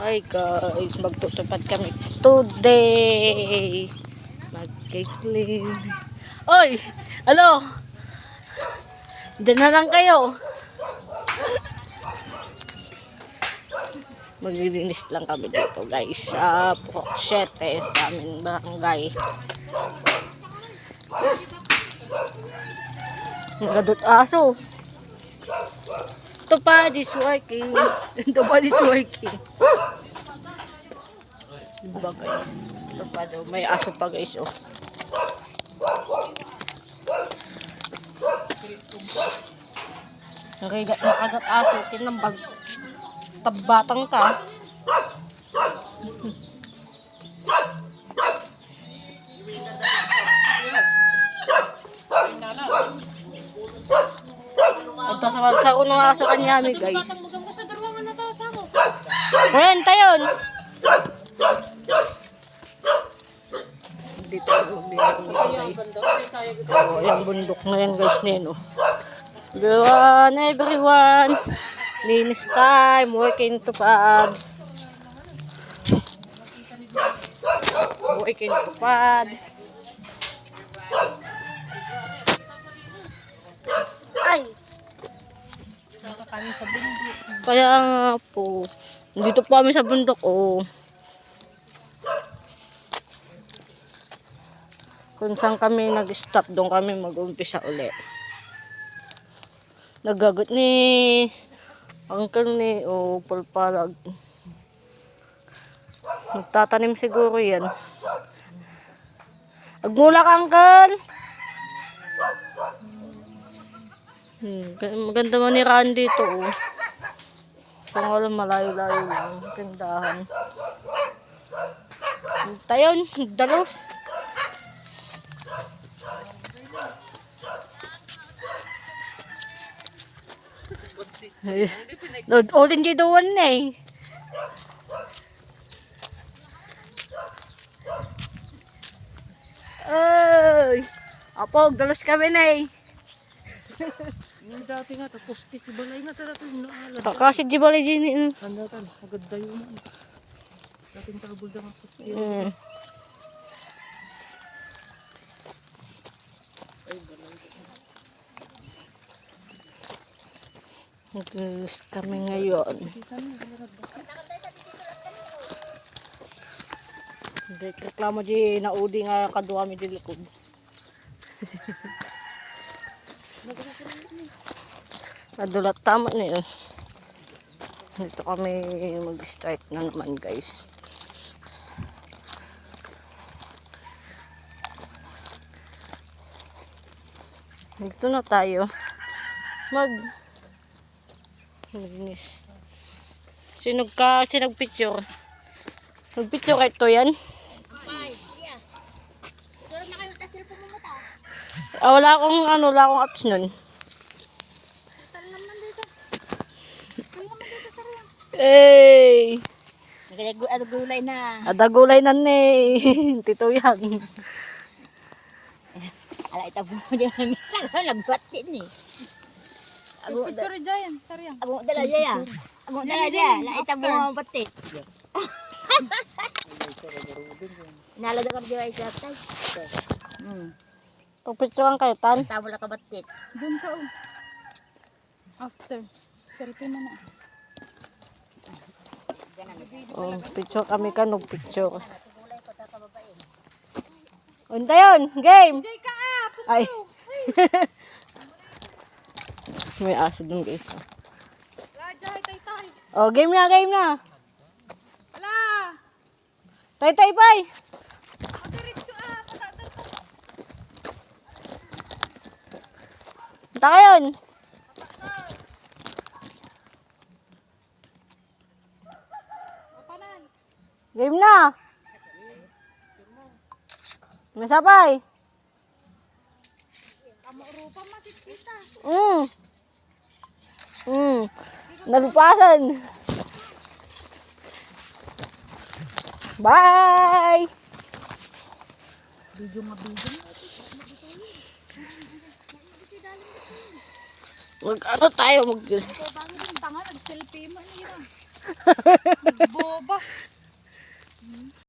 Hi guys, magtutupad kami today. Magkikling. Oy! Ano? Diyan na lang kayo. Maglilinis lang kami dito guys. Sa Pocochete, sa aming barangay. Nagadot aso. Ito pa, this working. Ito pa, this working. Diba guys? Ito pa daw. May aso pa guys oh. Nakagat aso. Kinambag. Tabatang ka. Ito sa unang aso kanyami guys. Ayan, tayon. Dito guys. Oh, yung bundok na yan guys neno. Everyone. Linis time. Working tupad. Working tupad. Ay! Kaya nga po. Dito po kami sa bundok oh. Kung saan kami nag-stop, doon kami mag-umpisa ulit. Nagagot ni Uncle ni Pulpalag. Nagtatanim siguro yan. Agmula ka, Uncle! Maganda man ni Randy dito oh. Kung walang malayo-layo lang. Tindahan. Tayon, dalos. Uling di doon na eh. Ay! Apog, dalos kami na eh. Yung dati nga, tapos balay nga talaga yung naalala. Kasi di balay din eh. Handa ka, agad dayo mo. Dating tabol lang ako sa Ay, balay. Nag-dalos kami ngayon. Reklamo di naudi nga kadua mi di likod. Nadulat tama na yun. Dito kami mag-start na naman guys. Dito na tayo. Maglinis. Sinag picture. Nag-picture ka ito yan? Wala akong apps nun. Hey! Adagulay na. Adagulay na ni. Tito yan. Ala itabo mo dyan. Minsan nagbat din eh. Picture dyan, sariyang. Agong dala dyan. Agong dala dyan. La itabo mo batit. Nalada ka dyan ay satay. Pagpicturean kayo, Tan. Tabo la ka batit. Doon ka oh. After. Selfie na na. Oh, picture kami ka, picture. Unta yun, game! Ay. May aso dun guys. Oh, game na, game na. Ala! Tay, bye! Unta ka yun? Game na. Masabay. Nagpasan. Bye. Video mabigyan. Mag-ano tayo mag... Ito bangin yung tanga nag-selfie man nila. Boba.